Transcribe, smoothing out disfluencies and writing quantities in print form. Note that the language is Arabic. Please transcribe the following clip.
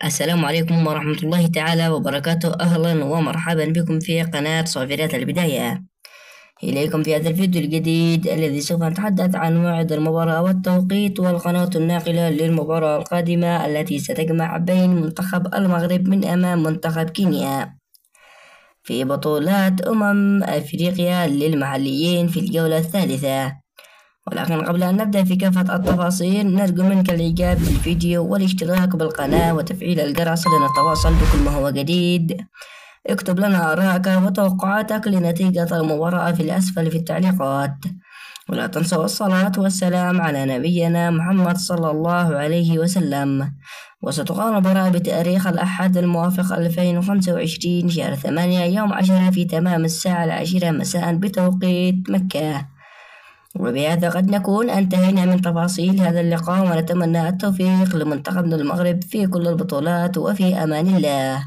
السلام عليكم ورحمة الله تعالى وبركاته. أهلا ومرحبا بكم في قناة صافرات البداية. إليكم في هذا الفيديو الجديد الذي سوف نتحدث عن موعد المباراة والتوقيت والقناة الناقلة للمباراة القادمة التي ستجمع بين منتخب المغرب من أمام منتخب كينيا في بطولات أفريقيا للمحليين في الجولة الثالثة. ولكن قبل أن نبدأ في كافة التفاصيل نرجو منك الإعجاب بالفيديو والاشتراك بالقناة وتفعيل الجرس لنتواصل بكل ما هو جديد. اكتب لنا آراءك وتوقعاتك لنتيجة المباراة في الأسفل في التعليقات، ولا تنسوا الصلاة والسلام على نبينا محمد صلى الله عليه وسلم. وستقام المباراة بتاريخ الأحد الموافق 2025 شهر 8 يوم 10 في تمام الساعة 10 مساء بتوقيت مكة. وبهذا قد نكون انتهينا من تفاصيل هذا اللقاء، ونتمنى التوفيق لمنتخبنا المغرب في كل البطولات، وفي أمان الله.